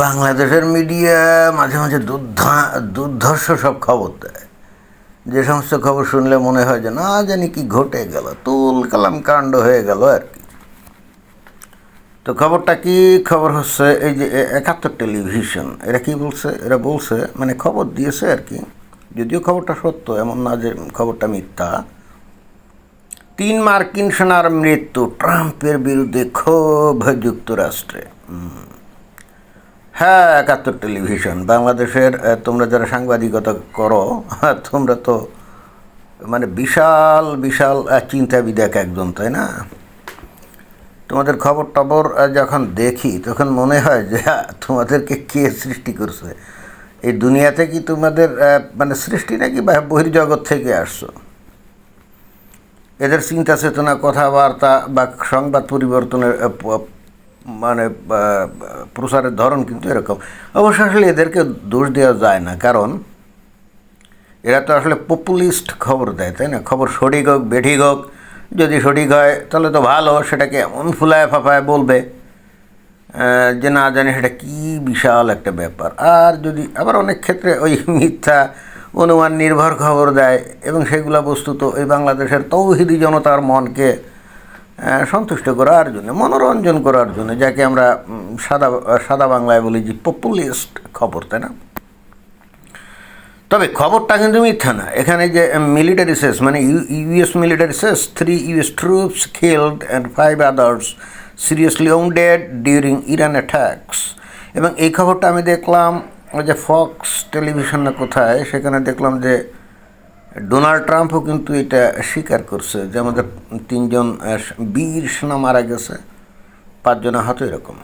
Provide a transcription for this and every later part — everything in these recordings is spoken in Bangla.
বাংলাদেশের মিডিয়া মাঝে মাঝে দুর্ধর্ষ সব খবর দেয়। যে সমস্ত খবর শুনলে মনে হয় যে না জানি কি ঘটে গেল, তুল কালাম কাণ্ড হয়ে গেল আর কি। তো খবরটা কি? খবর হচ্ছে এই যে ৭১ টেলিভিশন এরা কি বলছে, এরা বলছে মানে খবর দিয়েছে আর কি, যদিও খবরটা সত্য, এমন না যে খবরটা মিথ্যা। ৩ মার্কিন সেনার মৃত্যু, ট্রাম্পের বিরুদ্ধে ক্ষোভ যুক্তরাষ্ট্রে। হ্যাঁ, ৭১ টেলিভিশন বাংলাদেশের, তোমরা যারা সাংবাদিকতা করো তোমরা তো মানে বিশাল বিশাল চিন্তাবিদ এক একজন, তাই না? তোমাদের খবর টবর যখন দেখি তখন মনে হয় যে তোমাদেরকে কে সৃষ্টি করছে? এই দুনিয়াতে কি তোমাদের মানে সৃষ্টি নাকি বহির্জগৎ থেকে আসছো? এদের চিন্তা চেতনা, কথাবার্তা বা সংবাদ পরিবর্তনের মানে প্রচারের ধরন কিন্তু এরকম। অবশ্য আসলে এদেরকে দোষ দেওয়া যায় না, কারণ এরা তো আসলে পপুলিস্ট খবর দেয়, তাই না? খবর সঠিক হোক বেঠিক হোক, যদি সঠিক হয় তাহলে তো ভালো, সেটাকে এমন ফুলায় ফাঁপায় বলবে যে না জানি সেটা কী বিশাল একটা ব্যাপার। আর যদি আবার অনেক ক্ষেত্রে ওই মিথ্যা অনুমান নির্ভর খবর দেয়, এবং সেগুলো বস্তুত ওই বাংলাদেশের তৌহিদি জনতার মনকে সন্তুষ্ট করার জন্য, মনোরঞ্জন করার জন্য, যাকে আমরা সাদা বাংলায় বলি যে পপুলিস্ট খবর, তাই না? তবে খবরটা কিন্তু মিথ্যা না। এখানে যে মিলিটারি শেষ, মানে ইউএস মিলিটারি শেষ, 3 US troops killed and 5 others seriously wounded during Iran attacks। এবং এই খবরটা আমি দেখলাম ওই যে ফক্স টেলিভিশন না কোথায়, সেখানে দেখলাম যে ডোনাল্ড ট্রাম্পও কিন্তু এটা স্বীকার করছে যে আমাদের 3 জন বীর সেনা মারা গেছে, 5 জন আহত, এরকম।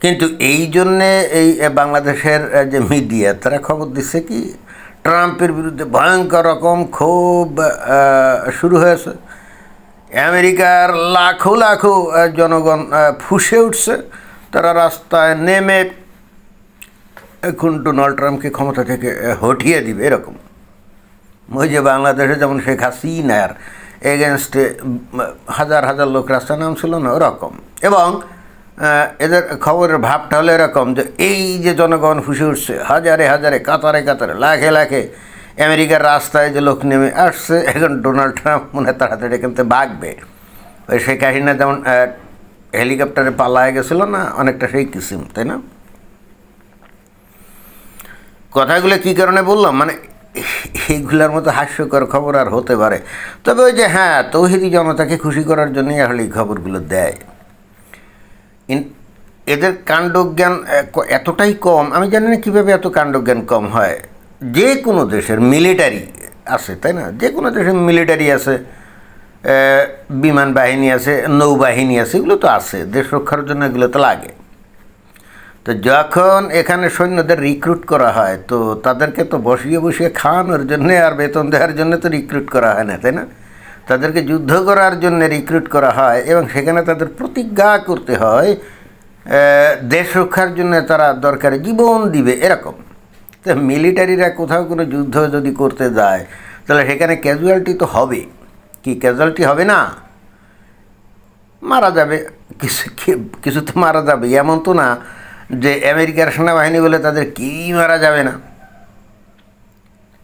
কিন্তু এই জন্যে এই বাংলাদেশের যে মিডিয়া তারা খবর দিচ্ছে কি, ট্রাম্পের বিরুদ্ধে ভয়ঙ্কর রকম ক্ষোভ শুরু হয়েছে, আমেরিকার লাখো লাখো জনগণ ফুঁসে উঠছে, তারা রাস্তায় নেমে এখন ডোনাল্ড ট্রাম্পকে ক্ষমতা থেকে হটিয়ে দিবে, এরকম। ওই যে বাংলাদেশে যেমন শেখ হাসিনার এগেনস্টে হাজার হাজার লোক রাস্তায় নামছিল না, ওরকম। এবং এদের খবরের ভাবটা হলো এরকম যে এই যে জনগণ ফুসে উঠছে, হাজারে হাজারে, কাতারে কাতারে, লাখে লাখে আমেরিকার রাস্তায় যে লোক নেমে আসছে, এখন ডোনাল্ড ট্রাম্প মনে তাড়াতাড়ি এখান থেকে ভাগবে। ওই শেখ হাসিনা যেমন হেলিকপ্টারে পালায় গেছিলো না, অনেকটা সেই কিসিম, তাই না? কথাগুলো কী কারণে বললাম, মানে এইগুলোর মতো হাস্যকর খবর আর হতে পারে? তবে ওই যে হ্যাঁ, তৌহিদি জনতাকে খুশি করার জন্যই আসলে এই খবরগুলো দেয়। এদের কাণ্ডজ্ঞান এতটাই কম, আমি জানি না কীভাবে এত কাণ্ডজ্ঞান কম হয়। যে কোনো দেশের মিলিটারি আছে, তাই না? যে কোনো দেশের মিলিটারি আছে, বিমান বাহিনী আছে, নৌবাহিনী আছে, এগুলো তো আছে, দেশ রক্ষার জন্য এগুলো তো লাগে। তো যখন এখানে সৈন্যদের রিক্রুট করা হয়, তো তাদেরকে তো বসিয়ে বসিয়ে খাওয়ানোর জন্যে আর বেতন দেওয়ার জন্য তো রিক্রুট করা হয় না, তাই না? তাদেরকে যুদ্ধ করার জন্য রিক্রুট করা হয়, এবং সেখানে তাদের প্রতিজ্ঞা করতে হয় দেশ রক্ষার জন্য তারা দরকারে জীবন দিবে, এরকম। তো মিলিটারিরা কোথাও কোনো যুদ্ধ যদি করতে যায়, তাহলে সেখানে ক্যাজুয়ালিটি তো হবে। কি ক্যাজুয়ালিটি হবে না? মারা যাবে, কিছু তো মারা যাবে। এমন তো না যে আমেরিকার সেনাবাহিনী বলে তাদের কেউই মারা যাবে না,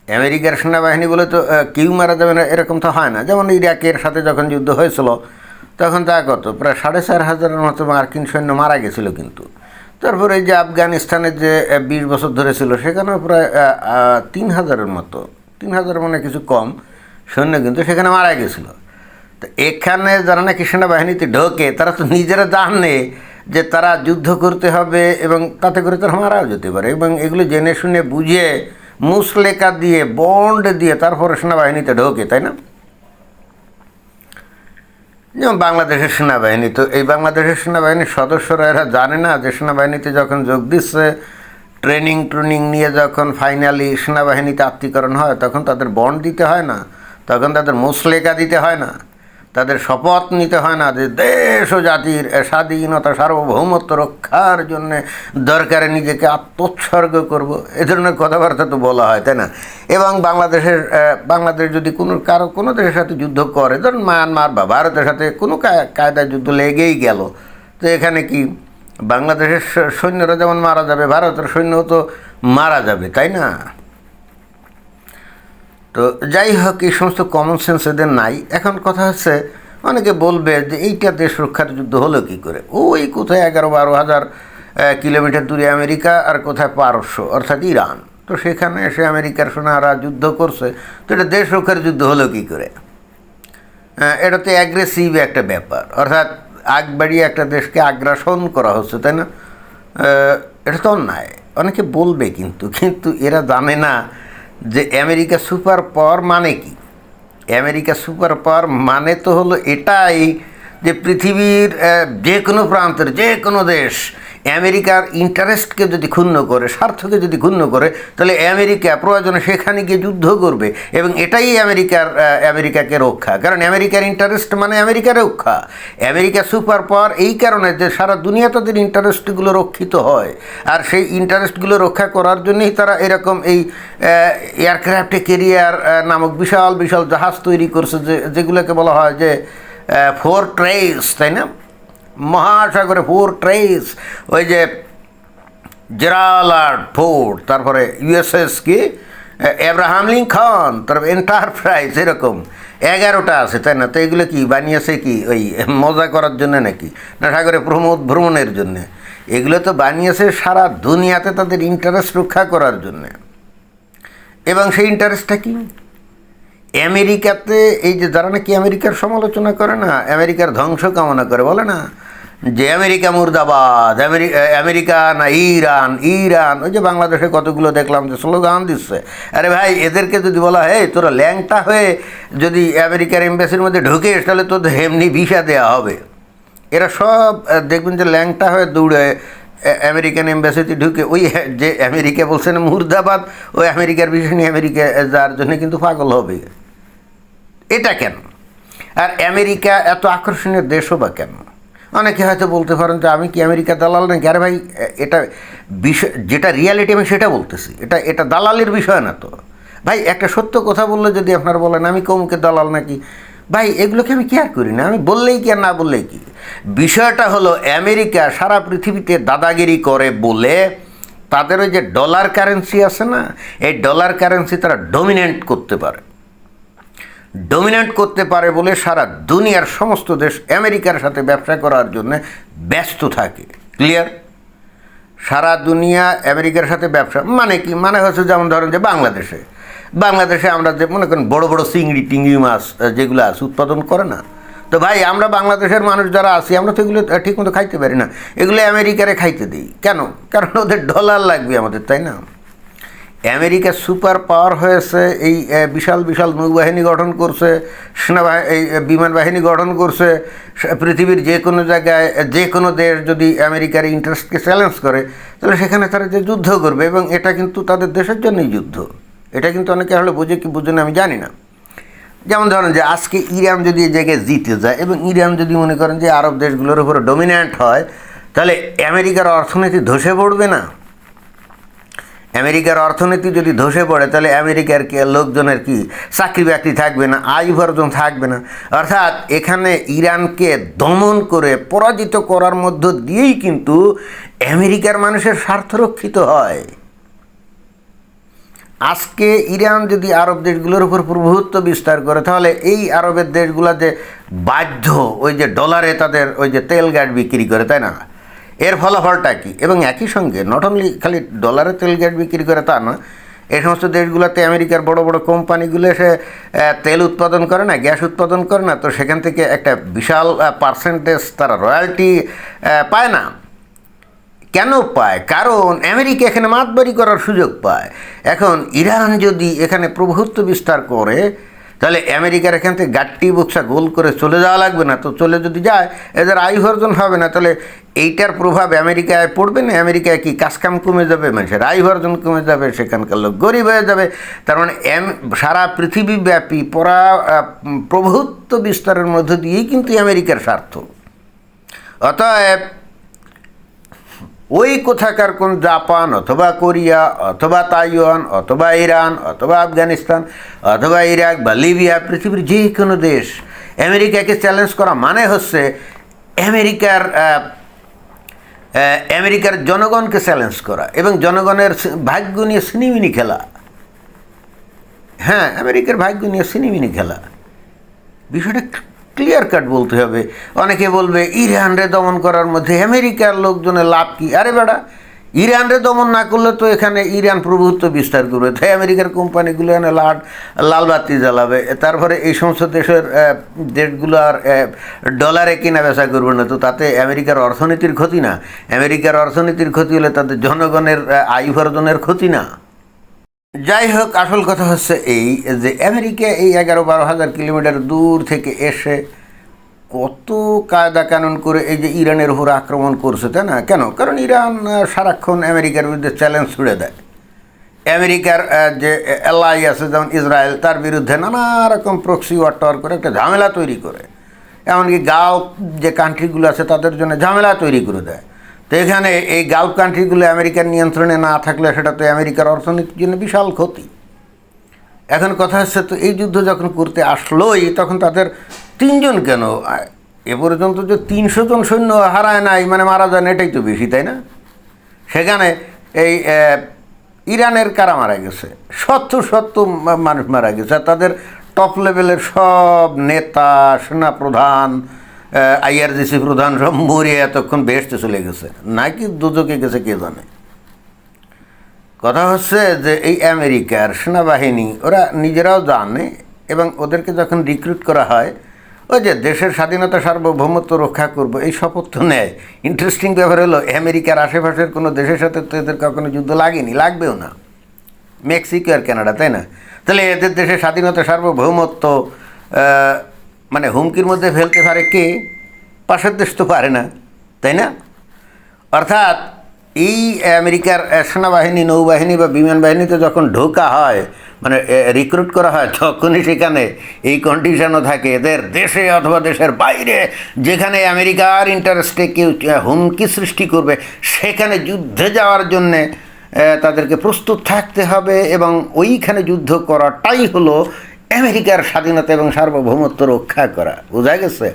আমেরিকার সেনাবাহিনী বলে তো কেউ মারা যাবে না, এরকম তো হয় না। যেমন ইরাকের সাথে যখন যুদ্ধ হয়েছিল, তখন তা কত প্রায় 4,500 মতো মার্কিন সৈন্য মারা গেছিলো। কিন্তু তারপরে এই যে আফগানিস্তানের যে 20 বছর ধরে ছিল, সেখানেও প্রায় 3,000 মতো, 3,000 মানে কিছু কম সৈন্য কিন্তু সেখানে মারা গেছিলো। তো এখানে যারা নাকি সেনাবাহিনীতে ঢোকে, তারা তো নিজেরা জানে যে তারা যুদ্ধ করতে হবে, এবং তাতে করে তারা মারাও যেতে পারে, এবং এগুলো জেনে শুনে বুঝে মুসলেকা দিয়ে, বন্ড দিয়ে তারপরে সেনাবাহিনীতে ঢোকে, তাই না? যেমন বাংলাদেশের সেনাবাহিনী, তো এই বাংলাদেশের সেনাবাহিনীর সদস্যরা এরা জানে না যে সেনাবাহিনীতে যখন যোগ দিচ্ছে, ট্রেনিং নিয়ে যখন ফাইনালি সেনাবাহিনীতে আত্মীকরণ হয়, তখন তাদের বন্ড দিতে হয় না, তখন তাদের মুসলেকা দিতে হয় না, তাদের শপথ নিতে হয় না যে দেশ ও জাতির স্বাধীনতা সার্বভৌমত্ব রক্ষার জন্যে দরকারে নিজেকে আত্মোৎসর্গ করব, এ ধরনের কথাবার্তা তো বলা হয়, তাই না? এবং বাংলাদেশ যদি কোনো দেশের সাথে যুদ্ধ করে, ধরুন মায়ানমার বা ভারতের সাথে কোনো কায়দায় যুদ্ধ লেগেই গেল, তো এখানে কি বাংলাদেশের সৈন্যরা যেমন মারা যাবে, ভারতের সৈন্যও তো মারা যাবে, তাই না? তো যাই হোক, এই সমস্ত কমন সেন্স এদের নাই। এখন কথা হচ্ছে, অনেকে বলবে যে এইটা দেশ রক্ষার যুদ্ধ হলো কী করে? ওই কোথায় 11-12 হাজার কিলোমিটার দূরে আমেরিকা, আর কোথায় পারস্য অর্থাৎ ইরান। তো সেখানে এসে আমেরিকার সোনারা যুদ্ধ করছে, তো এটা দেশ রক্ষার যুদ্ধ হলো কী করে? এটা তো অ্যাগ্রেসিভ একটা ব্যাপার, অর্থাৎ আগ বাড়িয়ে একটা দেশকে আগ্রাসন করা হচ্ছে, তাই না? এটা তো অন্যায়। অনেকে বলবে, কিন্তু এরা জানে না যে আমেরিকা সুপার পাওয়ার মানে কি। আমেরিকা সুপার পাওয়ার মানে তো হলো এটাই যে পৃথিবীর যে কোনো প্রান্তের যে কোনো দেশ আমেরিকার ইন্টারেস্টকে যদি ক্ষুণ্ণ করে, স্বার্থকে যদি ক্ষুণ্ণ করে, তাহলে আমেরিকা প্রয়োজনে সেখানে গিয়ে যুদ্ধ করবে, এবং এটাই আমেরিকাকে রক্ষা। কারণ আমেরিকার ইন্টারেস্ট মানে আমেরিকার রক্ষা। আমেরিকা সুপার পাওয়ার এই কারণে যে সারা দুনিয়া তাদের ইন্টারেস্টগুলো রক্ষিত হয়, আর সেই ইন্টারেস্টগুলো রক্ষা করার জন্যই তারা এরকম এই এয়ারক্রাফট ক্যারিয়ার নামক বিশাল বিশাল জাহাজ তৈরি করছে, যেগুলোকে বলা হয় যে ফোর্ট্রেস, তাই না? মহাসাগরে ফোর্ট্রেস, ওই যে জেরালার্ড ফোর্ট, তারপরে ইউএসএস কি এব্রাহাম লিঙ্কন, তারপর এন্টারপ্রাইজ, এরকম 11টা আছে, তাই না? তো এগুলো কি বানিয়েছে কি ওই মজা করার জন্য নাকি, না সাগরে ভ্রমণের জন্যে? এগুলো তো বানিয়েছে সারা দুনিয়াতে তাদের ইন্টারেস্ট রক্ষা করার জন্যে। এবং সেই ইন্টারেস্টটা কি? আমেরিকাতে এই যে যারা নাকি আমেরিকার সমালোচনা করে না, আমেরিকার ধ্বংস কামনা করে, বলে না যে আমেরিকা মুর্দাবাদ, আমেরিকা না ইরান, ইরান। ওই যে বাংলাদেশে কতগুলো দেখলাম যে স্লোগান দিচ্ছে। আরে ভাই, এদেরকে যদি বলা হয় তোরা ল্যাংটা হয়ে যদি আমেরিকার এম্বাসির মধ্যে ঢুকিস, তাহলে তোদের এমনি ভিসা দেওয়া হবে। এরা সব দেখবেন যে ল্যাংটা হয়ে দৌড়ে আমেরিকান এম্বাসিতে ঢুকে ওই যে আমেরিকা বলছে না মুর্দাবাদ, ওই আমেরিকার বিষয় নিয়ে আমেরিকা যার জন্য কিন্তু পাগল হবে। এটা কেন? আর আমেরিকা এত আকর্ষণীয় দেশও বা কেন? অনেকে হয়তো বলতে পারেন যে আমি কি আমেরিকা দালাল নাকি? আরে ভাই, এটা বিষয় যেটা রিয়ালিটি আমি সেটা বলতেছি, এটা দালালের বিষয় না তো ভাই। একটা সত্য কথা বললে যদি আপনারা বলেন আমি কমকে দালাল নাকি, ভাই এগুলোকে আমি কেয়ার করি না, আমি বললেই কি আর না বললেই কি। বিষয়টা হলো আমেরিকা সারা পৃথিবীতে দাদাগিরি করে বলে তাদের ওই যে ডলার কারেন্সি আছে না, এই ডলার কারেন্সি তারা ডমিনেট করতে পারে বলে সারা দুনিয়ার সমস্ত দেশ আমেরিকার সাথে ব্যবসা করার জন্য ব্যস্ত থাকে। ক্লিয়ার? সারা দুনিয়া আমেরিকার সাথে ব্যবসা মানে কি? মানে হচ্ছে যেমন ধরেন যে বাংলাদেশে আমরা যে মনে করেন বড় বড় চিংড়ি মাছ যেগুলো আছে উৎপাদন করে না, তো ভাই আমরা বাংলাদেশের মানুষ যারা আছি আমরা তো এগুলো ঠিকমতো খাইতে পারি না, এগুলো আমেরিকারে খাইতে দিই। কেন? কারণ ওদের ডলার লাগবে আমাদের, তাই না? আমেরিকা সুপার পাওয়ার হয়েছে, এই বিশাল বিশাল নৌবাহিনী গঠন করছে, এই বিমান বাহিনী গঠন করছে। পৃথিবীর যে কোনো জায়গায় যে কোনো দেশ যদি আমেরিকার ইন্টারেস্টকে চ্যালেঞ্জ করে, তাহলে সেখানে তারা যে যুদ্ধ করবে, এবং এটা কিন্তু তাদের দেশের জন্যই যুদ্ধ। এটা কিন্তু অনেকে হলে বুঝে কি বুঝে না আমি জানি না। যেমন ধরেন যে আজকে ইরান যদি এই জায়গায় জিতে যায়, এবং ইরান যদি মনে করেন যে আরব দেশগুলোর উপরে ডমিন্যান্ট হয়, তাহলে আমেরিকার অর্থনীতি ধসে পড়বে না? আমেরিকার অর্থনীতি যদি ধসে পড়ে, তাহলে আমেরিকার কি লোকজনের কি চাকরি বাকরি থাকবে না, আয় উপার্জন থাকবে না। অর্থাৎ এখানে ইরানকে দমন করে পরাজিত করার মধ্য দিয়েই কিন্তু আমেরিকার মানুষের স্বার্থ রক্ষিত হয়। আজকে ইরান যদি আরব দেশগুলোর উপর প্রভুত্ব বিস্তার করে, তাহলে এই আরবের দেশগুলো যে বাধ্য ওই যে ডলারে তাদের ওই যে তেল গ্যাস বিক্রি করে, তাই না? এর ফলাফলটা কি? এবং একই সঙ্গে নট অনলি খালি ডলারে তেল গ্যাস বিক্রি করে তা না, এই সমস্ত দেশগুলোতে আমেরিকার বড় বড় কোম্পানিগুলো এসে তেল উৎপাদন করে না, গ্যাস উৎপাদন করে না, তো সেখান থেকে একটা বিশাল পার্সেন্টেজ তারা রয়্যালটি পায় না। কেন পায়? কারণ আমেরিকা এখানে মাতবাড়ি করার সুযোগ পায়। এখন ইরান যদি এখানে প্রভুত্ব বিস্তার করে, তাহলে আমেরিকার এখান থেকে গাট্টি বুকসা গোল করে চলে যাওয়া লাগবে না। তো চলে যদি যায়, এদের আয় উপার্জন হবে না, তাহলে এইটার প্রভাব আমেরিকায় পড়বে না? আমেরিকায় কি কাজকাম কমে যাবে, মানুষের আয় উপার্জন কমে যাবে, সেখানকার লোক গরিব হয়ে যাবে। তার মানে সারা পৃথিবীব্যাপী প্রভুত্ব বিস্তারের মধ্য দিয়েই কিন্তু আমেরিকার স্বার্থ। অতএব ওই কোথাকার কোন জাপান অথবা কোরিয়া অথবা তাইওয়ান অথবা ইরান অথবা আফগানিস্তান অথবা ইরাক বা লিবিয়া, পৃথিবীর যে কোনো দেশ আমেরিকাকে চ্যালেঞ্জ করা মানে হচ্ছে আমেরিকার আমেরিকার জনগণকে চ্যালেঞ্জ করা এবং জনগণের ভাগ্য নিয়ে সিনিমিনি খেলা। হ্যাঁ, আমেরিকার ভাগ্য নিয়ে সিনিমিনি খেলা, বিষয়টা ক্লিয়ার কাট বলতে হবে। অনেকে বলবে ইরানরে দমন করার মধ্যে আমেরিকার লোকজনের লাভ কী? আরে বেটা, ইরানরে দমন না করলে তো এখানে ইরান প্রভুত্ব বিস্তার করবে, তাই আমেরিকার কোম্পানিগুলো এনে লাল বাতি জ্বালাবে, তারপরে এই সমস্ত দেশগুলো আর ডলারে কেনা বেচা করবে না, তো তাতে আমেরিকার অর্থনীতির ক্ষতি না? আমেরিকার অর্থনীতির ক্ষতি হলে তাদের জনগণের আয় উপার্জনের ক্ষতি না? যাই হোক, আসল কথা হচ্ছে এই যে আমেরিকা এই 11-12 হাজার কিলোমিটার দূর থেকে এসে কত কায়দা কানুন করে এই যে ইরানের উপর আক্রমণ করছে, তাই না? কেন? কারণ ইরান সারাক্ষণ আমেরিকার বিরুদ্ধে চ্যালেঞ্জ ছুড়ে দেয়। আমেরিকার যে এলাই আছে যেমন ইসরায়েল, তার বিরুদ্ধে নানা রকম প্রক্সি ওয়ার করে একটা ঝামেলা তৈরি করে, এমনকি গালফ যে কান্ট্রিগুলো আছে তাদের জন্য ঝামেলা তৈরি করে দেয়। তো এখানে এই গালফ কান্ট্রিগুলো আমেরিকার নিয়ন্ত্রণে না থাকলে সেটা তো আমেরিকার অর্থনীতির জন্য বিশাল ক্ষতি। এখন কথা হচ্ছে, তো এই যুদ্ধ যখন করতে আসলোই তখন তাদের 3 জন কেন, এ পর্যন্ত যে 300 জন সৈন্য হারায় নাই, মানে মারা যান, এটাই তো বেশি, তাই না? সেখানে এই ইরানের কারা মারা গেছে? 70 মানুষ মারা গেছে, আর তাদের টপ লেভেলের সব নেতা, সেনাপ্রধান, IRGC প্রধান সব মরে এতক্ষণ বেহেশতে চলে গেছে, নাকি দুদকে গেছে কে জানে। কথা হচ্ছে যে এই আমেরিকার সেনাবাহিনী ওরা নিজেরাও জানে, এবং ওদেরকে যখন রিক্রুট করা হয়, ওই যে দেশের স্বাধীনতা সার্বভৌমত্ব রক্ষা করব এই শপথ তো নেয়। ইন্টারেস্টিং ব্যাপার হলো, আমেরিকার আশেপাশের কোনো দেশের সাথে তো এদের কখনো যুদ্ধ লাগেনি, লাগবেও না, মেক্সিকো আর কানাডা, তাই না? তাহলে এদের দেশের স্বাধীনতা সার্বভৌমত্ব মানে হুমকির মধ্যে ফেলতে পারে কে? পাশের দেশ তো পারে না, তাই না? অর্থাৎ এই আমেরিকার সেনাবাহিনী, নৌবাহিনী বা বিমান বাহিনীতে যখন ঢোকা হয়, মানে রিক্রুট করা হয়, তখনই সেখানে এই কন্ডিশনও থাকে, এদের দেশে অথবা দেশের বাইরে যেখানে আমেরিকার ইন্টারেস্টে কেউ হুমকি সৃষ্টি করবে, সেখানে যুদ্ধে যাওয়ার জন্যে তাদেরকে প্রস্তুত থাকতে হবে, এবং ওইখানে যুদ্ধ করাটাই হলো আমেরিকার স্বাধীনতা এবং সার্বভৌমত্ব রক্ষা করা। বোঝা গেছে?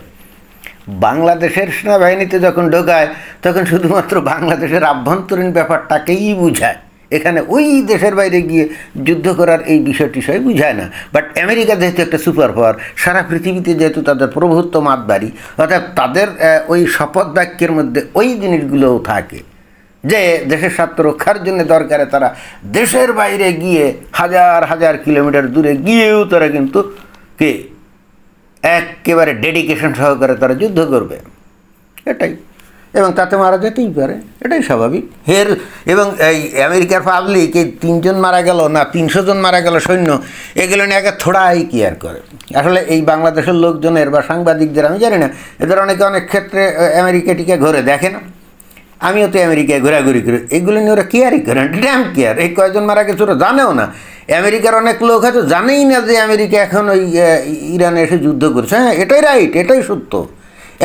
বাংলাদেশের সেনাবাহিনীতে যখন ঢোকায় তখন শুধুমাত্র বাংলাদেশের আভ্যন্তরীণ ব্যাপারটাকেই বুঝায়, এখানে ওই দেশের বাইরে গিয়ে যুদ্ধ করার এই বিষয়টি সবাই বুঝায় না। বাট আমেরিকা যেহেতু একটা সুপার পাওয়ার, সারা পৃথিবীতে যেহেতু তাদের প্রভুত্ব মাতবাড়ি, অর্থাৎ তাদের ওই শপথ বাক্যের মধ্যে ওই জিনিসগুলোও থাকে যে দেশের স্বার্থ রক্ষার জন্য দরকারে তারা দেশের বাইরে গিয়ে 1000 কিলোমিটার দূরে গিয়েও তারা কিন্তু একেবারে ডেডিকেশন সহকারে তারা যুদ্ধ করবে, এটাই। এবং তাতে মারা যেতেই পারে, এটাই স্বাভাবিক। এবং এই আমেরিকার পাবলিক এই 3 জন মারা গেল না 300 জন মারা গেল সৈন্য, এগুলো নিয়ে আগে থোড়াই কেয়ার করে। আসলে এই বাংলাদেশের লোকজনের বা সাংবাদিকদের আমি জানি না, এদের অনেক ক্ষেত্রে আমেরিকাটিকে ঘুরে দেখে না। আমিও তো আমেরিকায় ঘোরাঘুরি করি, এগুলো নিয়ে ওরা কেয়ারই করেন, ড্যাম কেয়ার। এই কয়জন মারা গেছে ওরা জানেও না। আমেরিকার অনেক লোক হয়তো জানেই না যে আমেরিকা এখন ওই ইরানে এসে যুদ্ধ করছে। হ্যাঁ, এটাই রাইট, এটাই সত্য।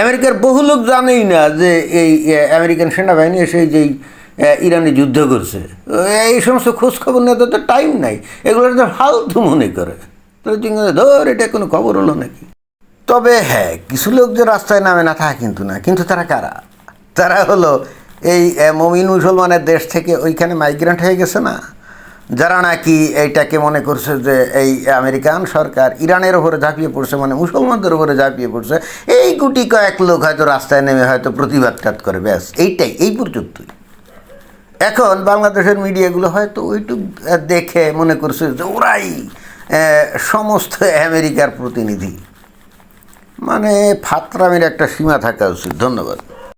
আমেরিকার বহু লোক জানেই না যে এই আমেরিকান সেনাবাহিনী এসে যেই ইরানে যুদ্ধ করছে। এই সমস্ত খোঁজখবর নিয়ে তো টাইম নাই, এগুলো তো ফালতু মনে করে। তো ধর এটা কোনো খবর হলো নাকি? তবে হ্যাঁ, কিছু লোক যে রাস্তায় নামে না তা কিন্তু না। কিন্তু তারা কারা? তারা হলো এই মুমিন মুসলমানের দেশ থেকে ওইখানে মাইগ্রেন্ট হয়ে গেছে না, যারা নাকি এইটাকে মনে করছে যে এই আমেরিকান সরকার ইরানের ওপরে ঝাঁপিয়ে পড়ছে, মানে মুসলমানদের ওপরে ঝাঁপিয়ে পড়ছে। এই গুটি কয়েক লোক হয়তো রাস্তায় নেমে হয়তো প্রতিবাদ করে, ব্যাস এইটাই, এই পর্যন্তই। এখন বাংলাদেশের মিডিয়াগুলো হয়তো ওইটুক দেখে মনে করছে যে ওরাই সমস্ত আমেরিকার প্রতিনিধি। মানে ফাতরামের একটা সীমা থাকা উচিত। ধন্যবাদ।